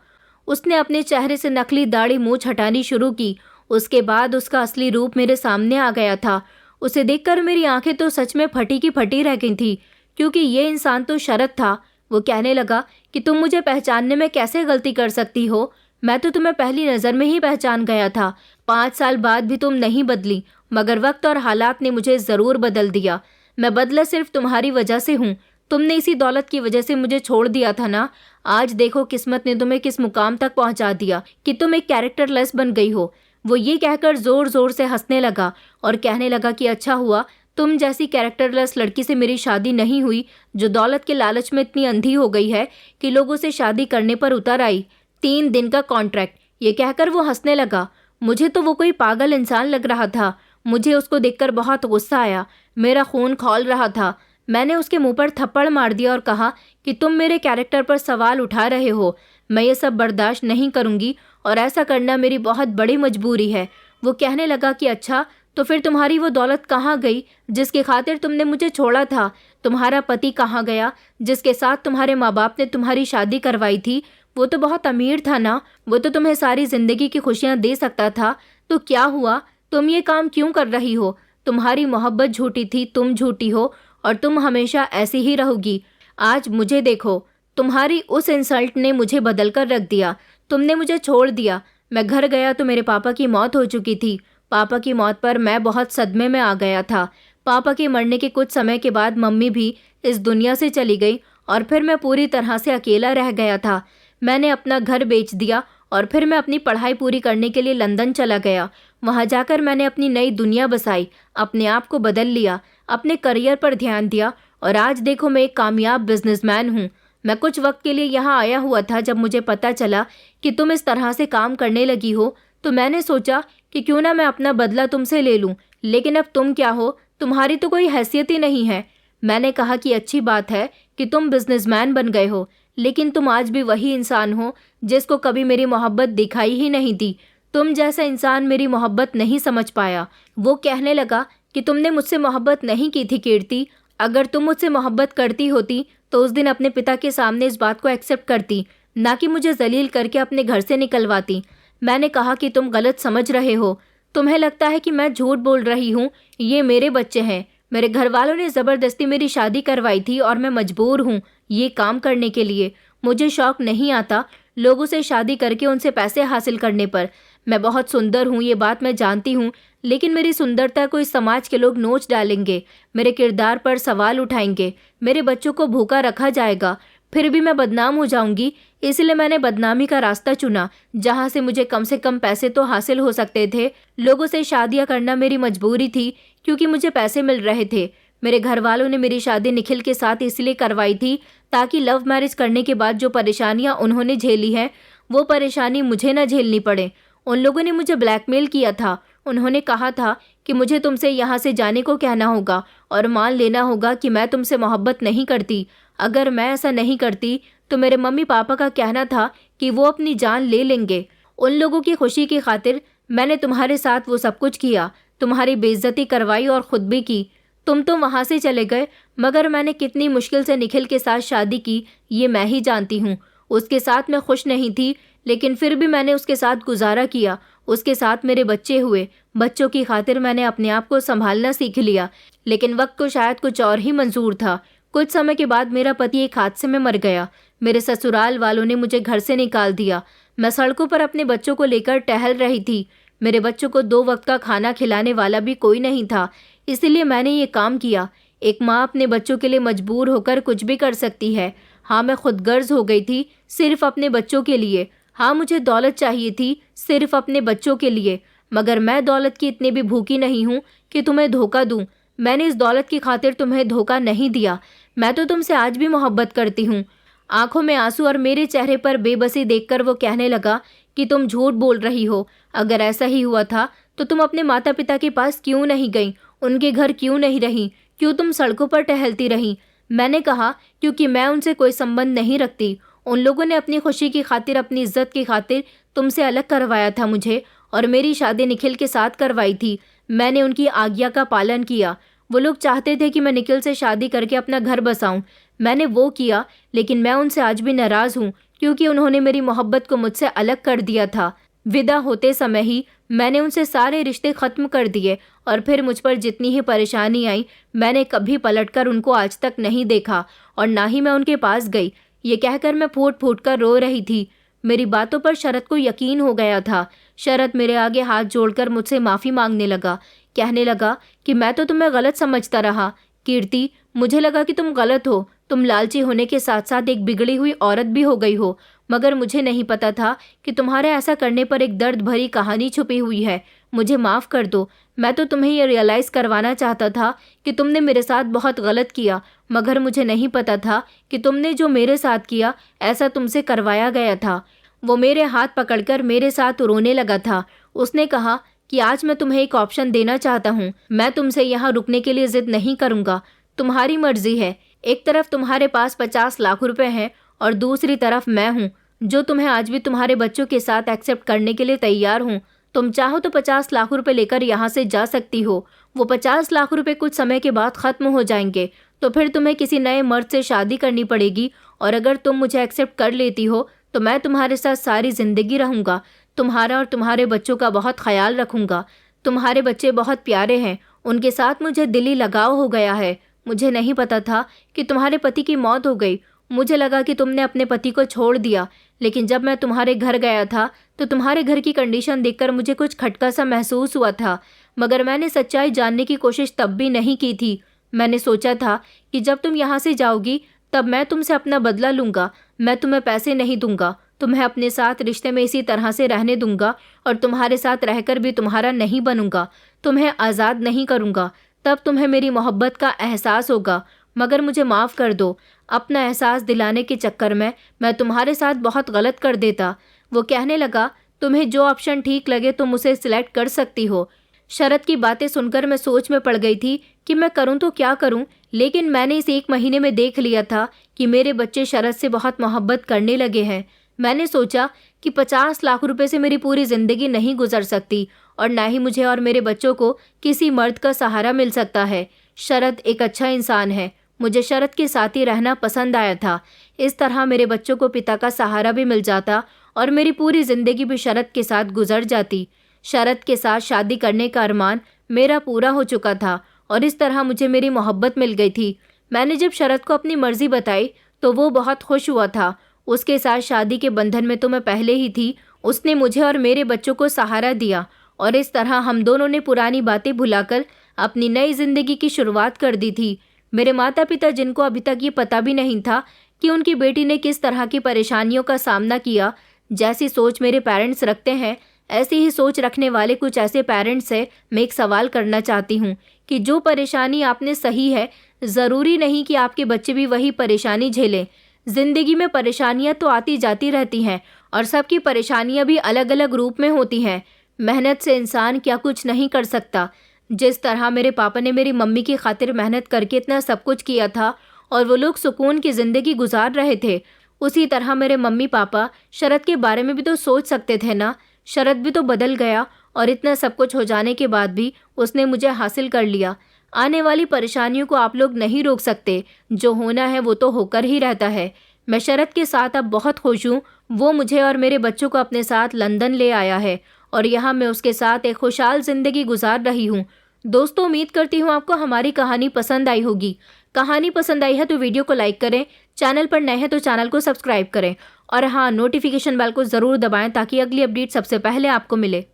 उसने अपने चेहरे से नकली दाढ़ी मूंछ हटानी शुरू की। उसके बाद उसका असली रूप मेरे सामने आ गया था। उसे देखकर मेरी आंखें तो सच में फटी की फटी रह गई थी, क्योंकि ये इंसान तो शरद था। वो कहने लगा कि तुम मुझे पहचानने में कैसे गलती कर सकती हो? मैं तो तुम्हें पहली नज़र में ही पहचान गया था। 5 साल बाद भी तुम नहीं बदली, मगर वक्त और हालात ने मुझे ज़रूर बदल दिया। मैं बदला सिर्फ तुम्हारी वजह से हूँ। तुमने इसी दौलत की वजह से मुझे छोड़ दिया था ना। आज देखो किस्मत ने तुम्हें किस मुकाम तक पहुँचा दिया कि तुम एक कैरेक्टरलेस बन गई हो। वो ये कहकर ज़ोर ज़ोर से हंसने लगा और कहने लगा कि अच्छा हुआ तुम जैसी कैरेक्टरलेस लड़की से मेरी शादी नहीं हुई, जो दौलत के लालच में इतनी अंधी हो गई है कि लोगों से शादी करने पर उतर आई। 3 दिन का कॉन्ट्रैक्ट, ये कहकर वो हंसने लगा। मुझे तो वो कोई पागल इंसान लग रहा था। मुझे उसको देखकर बहुत गुस्सा आया। मेरा खून खौल रहा था। मैंने उसके मुंह पर थप्पड़ मार दिया और कहा कि तुम मेरे कैरेक्टर पर सवाल उठा रहे हो। मैं ये सब बर्दाश्त नहीं करूँगी और ऐसा करना मेरी बहुत बड़ी मजबूरी है। वो कहने लगा कि अच्छा, तो फिर तुम्हारी वो दौलत कहाँ गई जिसकी खातिर तुमने मुझे छोड़ा था? तुम्हारा पति कहाँ गया जिसके साथ तुम्हारे माँ बाप ने तुम्हारी शादी करवाई थी? वो तो बहुत अमीर था ना। वो तो तुम्हें सारी ज़िंदगी की खुशियाँ दे सकता था। तो क्या हुआ? तुम ये काम क्यों कर रही हो? तुम्हारी मोहब्बत झूठी थी, तुम झूठी हो और तुम हमेशा ऐसी ही रहोगी। आज मुझे देखो, तुम्हारी उस इंसल्ट ने मुझे बदल कर रख दिया। तुमने मुझे छोड़ दिया। मैं घर गया तो मेरे पापा की मौत हो चुकी थी। पापा की मौत पर मैं बहुत सदमे में आ गया था। पापा के मरने के कुछ समय के बाद मम्मी भी इस दुनिया से चली गई और फिर मैं पूरी तरह से अकेला रह गया था। मैंने अपना घर बेच दिया और फिर मैं अपनी पढ़ाई पूरी करने के लिए लंदन चला गया। वहाँ जाकर मैंने अपनी नई दुनिया बसाई, अपने आप को बदल लिया, अपने करियर पर ध्यान दिया और आज देखो मैं एक कामयाब बिजनेसमैन हूँ। मैं कुछ वक्त के लिए यहाँ आया हुआ था। जब मुझे पता चला कि तुम इस तरह से काम करने लगी हो तो मैंने सोचा कि क्यों ना मैं अपना बदला तुमसे ले लूँ। लेकिन अब तुम क्या हो? तुम्हारी तो कोई हैसियत ही नहीं है। मैंने कहा कि अच्छी बात है कि तुम बिजनेसमैन बन गए हो, लेकिन तुम आज भी वही इंसान हो जिसको कभी मेरी मोहब्बत दिखाई ही नहीं दी। तुम जैसा इंसान मेरी मोहब्बत नहीं समझ पाया। वो कहने लगा कि तुमने मुझसे मोहब्बत नहीं की थी कीर्ति। अगर तुम मुझसे मोहब्बत करती होती तो उस दिन अपने पिता के सामने इस बात को एक्सेप्ट करती, ना कि मुझे जलील करके अपने घर से निकलवाती। मैंने कहा कि तुम गलत समझ रहे हो। तुम्हें लगता है कि मैं झूठ बोल रही हूँ। ये मेरे बच्चे हैं। मेरे घर वालों ने ज़बरदस्ती मेरी शादी करवाई थी और मैं मजबूर हूँ ये काम करने के लिए। मुझे शौक़ नहीं आता लोगों से शादी करके उनसे पैसे हासिल करने पर। मैं बहुत सुंदर हूँ, ये बात मैं जानती हूँ, लेकिन मेरी सुंदरता को इस समाज के लोग नोच डालेंगे। मेरे किरदार पर सवाल उठाएंगे। मेरे बच्चों को भूखा रखा जाएगा। फिर भी मैं बदनाम हो जाऊंगी, इसलिए मैंने बदनामी का रास्ता चुना, जहां से मुझे कम से कम पैसे तो हासिल हो सकते थे। लोगों से शादियां करना मेरी मजबूरी थी, क्योंकि मुझे पैसे मिल रहे थे। मेरे घर वालों ने मेरी शादी निखिल के साथ इसलिए करवाई थी ताकि लव मैरिज करने के बाद जो परेशानियां उन्होंने झेली हैं, वो परेशानी मुझे न झेलनी पड़े। उन लोगों ने मुझे ब्लैकमेल किया था। उन्होंने कहा था कि मुझे तुमसे यहाँ से जाने को कहना होगा और मान लेना होगा कि मैं तुमसे मोहब्बत नहीं करती। अगर मैं ऐसा नहीं करती तो मेरे मम्मी पापा का कहना था कि वो अपनी जान ले लेंगे। उन लोगों की खुशी की खातिर मैंने तुम्हारे साथ वो सब कुछ किया, तुम्हारी बेइज्जती करवाई और खुद भी की। तुम तो वहाँ से चले गए, मगर मैंने कितनी मुश्किल से निखिल के साथ शादी की, ये मैं ही जानती हूँ। उसके साथ मैं खुश नहीं थी, लेकिन फिर भी मैंने उसके साथ गुजारा किया। उसके साथ मेरे बच्चे हुए। बच्चों की खातिर मैंने अपने आप को संभालना सीख लिया, लेकिन वक्त को शायद कुछ और ही मंजूर था। कुछ समय के बाद मेरा पति एक हादसे में मर गया। मेरे ससुराल वालों ने मुझे घर से निकाल दिया। मैं सड़कों पर अपने बच्चों को लेकर टहल रही थी। मेरे बच्चों को 2 वक्त का खाना खिलाने वाला भी कोई नहीं था, इसलिए मैंने ये काम किया। एक माँ अपने बच्चों के लिए मजबूर होकर कुछ भी कर सकती है। हाँ, मैं खुदगर्ज हो गई थी, सिर्फ अपने बच्चों के लिए। हाँ, मुझे दौलत चाहिए थी, सिर्फ अपने बच्चों के लिए। मगर मैं दौलत की इतनी भी भूखी नहीं हूँ कि तुम्हें धोखा दूँ। मैंने इस दौलत की खातिर तुम्हें धोखा नहीं दिया। मैं तो तुमसे आज भी मोहब्बत करती हूँ। आंखों में आंसू और मेरे चेहरे पर बेबसी देखकर वो कहने लगा कि तुम झूठ बोल रही हो। अगर ऐसा ही हुआ था तो तुम अपने माता पिता के पास क्यों नहीं गई, उनके घर क्यों नहीं रही, क्यों तुम सड़कों पर टहलती रही? मैंने कहा, क्योंकि मैं उनसे कोई संबंध नहीं रखती। उन लोगों ने अपनी खुशी की खातिर, अपनी इज्जत की खातिर तुमसे अलग करवाया था मुझे, और मेरी शादी निखिल के साथ करवाई थी। मैंने उनकी आज्ञा का पालन किया। वो लोग चाहते थे कि मैं निखिल से शादी करके अपना घर बसाऊं। मैंने वो किया, लेकिन मैं उनसे आज भी नाराज हूँ, क्योंकि उन्होंने मेरी मोहब्बत को मुझसे अलग कर दिया था। विदा होते समय ही मैंने उनसे सारे रिश्ते खत्म कर दिए, और फिर मुझ पर जितनी ही परेशानी आई, मैंने कभी पलटकर उनको आज तक नहीं देखा, और ना ही मैं उनके पास गई। ये कहकर मैं फूट फूट कर रो रही थी। मेरी बातों पर शरद को यकीन हो गया था। शरद मेरे आगे हाथ जोड़कर मुझसे माफ़ी मांगने लगा। कहने लगा कि मैं तो तुम्हें गलत समझता रहा कीर्ति, मुझे लगा कि तुम गलत हो। तुम लालची होने के साथ साथ एक बिगड़ी हुई औरत भी हो गई हो, मगर मुझे नहीं पता था कि तुम्हारे ऐसा करने पर एक दर्द भरी कहानी छुपी हुई है। मुझे माफ़ कर दो। मैं तो तुम्हें ये रियलाइज़ करवाना चाहता था कि तुमने मेरे साथ बहुत गलत किया, मगर मुझे नहीं पता था कि तुमने जो मेरे साथ किया, ऐसा तुमसे करवाया गया था। वो मेरे हाथ पकड़कर मेरे साथ रोने लगा था। उसने कहा कि आज मैं तुम्हें एक ऑप्शन देना चाहता हूँ। मैं तुमसे यहाँ रुकने के लिए ज़िद नहीं करूँगा, तुम्हारी मर्जी है। एक तरफ तुम्हारे पास 50 लाख रुपए हैं और दूसरी तरफ मैं हूँ, जो तुम्हें आज भी तुम्हारे बच्चों के साथ एक्सेप्ट करने के लिए तैयार हूँ। तुम चाहो तो 50 लाख रुपए लेकर यहाँ से जा सकती हो। वो 50 लाख रुपए कुछ समय के बाद ख़त्म हो जाएंगे, तो फिर तुम्हें किसी नए मर्द से शादी करनी पड़ेगी, और अगर तुम मुझे एक्सेप्ट कर लेती हो तो मैं तुम्हारे साथ सारी ज़िंदगी रहूँगा। तुम्हारा और तुम्हारे बच्चों का बहुत ख्याल रखूँगा। तुम्हारे बच्चे बहुत प्यारे हैं, उनके साथ मुझे दिली लगाव हो गया है। मुझे नहीं पता था कि तुम्हारे पति की मौत हो गई। मुझे लगा कि तुमने अपने पति को छोड़ दिया, लेकिन जब मैं तुम्हारे घर गया था तो तुम्हारे घर की कंडीशन देखकर मुझे कुछ खटका सा महसूस हुआ था, मगर मैंने सच्चाई जानने की कोशिश तब भी नहीं की थी। मैंने सोचा था कि जब तुम यहाँ से जाओगी तब मैं तुमसे अपना बदला लूँगा। मैं तुम्हें पैसे नहीं दूंगा, तुम्हें अपने साथ रिश्ते में इसी तरह से रहने दूंगा, और तुम्हारे साथ रहकर भी तुम्हारा नहीं बनूंगा। तुम्हें आज़ाद नहीं करूँगा, तब तुम्हें मेरी मोहब्बत का एहसास होगा। मगर मुझे माफ़ कर दो, अपना एहसास दिलाने के चक्कर में मैं तुम्हारे साथ बहुत गलत कर देता। वो कहने लगा, तुम्हें जो ऑप्शन ठीक लगे तुम उसे सिलेक्ट कर सकती हो। शरद की बातें सुनकर मैं सोच में पड़ गई थी कि मैं करूं तो क्या करूं, लेकिन मैंने इस 1 महीने में देख लिया था कि मेरे बच्चे शरद से बहुत मोहब्बत करने लगे हैं। मैंने सोचा कि 50 लाख रुपए से मेरी पूरी ज़िंदगी नहीं गुजर सकती, और ना ही मुझे और मेरे बच्चों को किसी मर्द का सहारा मिल सकता है। शरद एक अच्छा इंसान है, मुझे शरद के साथ ही रहना पसंद आया था। इस तरह मेरे बच्चों को पिता का सहारा भी मिल जाता, और मेरी पूरी ज़िंदगी भी शरद के साथ गुजर जाती। शरद के साथ शादी करने का अरमान मेरा पूरा हो चुका था, और इस तरह मुझे मेरी मोहब्बत मिल गई थी। मैंने जब शरद को अपनी मर्जी बताई तो वो बहुत खुश हुआ था। उसके साथ शादी के बंधन में तो मैं पहले ही थी। उसने मुझे और मेरे बच्चों को सहारा दिया, और इस तरह हम दोनों ने पुरानी बातें भुलाकर अपनी नई ज़िंदगी की शुरुआत कर दी थी। मेरे माता पिता, जिनको अभी तक ये पता भी नहीं था कि उनकी बेटी ने किस तरह की परेशानियों का सामना किया। जैसी सोच मेरे पेरेंट्स रखते हैं, ऐसी ही सोच रखने वाले कुछ ऐसे पेरेंट्स से मैं एक सवाल करना चाहती हूँ कि जो परेशानी आपने सही है, ज़रूरी नहीं कि आपके बच्चे भी वही परेशानी झेलें। ज़िंदगी में परेशानियाँ तो आती जाती रहती हैं और सबकी परेशानियाँ भी अलग अलग रूप में होती हैं। मेहनत से इंसान क्या कुछ नहीं कर सकता। जिस तरह मेरे पापा ने मेरी मम्मी की खातिर मेहनत करके इतना सब कुछ किया था और वो लोग सुकून की ज़िंदगी गुजार रहे थे, उसी तरह मेरे मम्मी पापा शरद के बारे में भी तो सोच सकते थे ना। शरद भी तो बदल गया और इतना सब कुछ हो जाने के बाद भी उसने मुझे हासिल कर लिया। आने वाली परेशानियों को आप लोग नहीं रोक सकते, जो होना है वो तो होकर ही रहता है। मैं शरद के साथ अब बहुत खुश हूँ। वो मुझे और मेरे बच्चों को अपने साथ लंदन ले आया है और यहाँ मैं उसके साथ एक खुशहाल ज़िंदगी गुजार रही हूँ। दोस्तों, उम्मीद करती हूँ आपको हमारी कहानी पसंद आई होगी। कहानी पसंद आई है तो वीडियो को लाइक करें, चैनल पर नए हैं तो चैनल को सब्सक्राइब करें और हाँ, नोटिफिकेशन बेल को ज़रूर दबाएं ताकि अगली अपडेट सबसे पहले आपको मिले।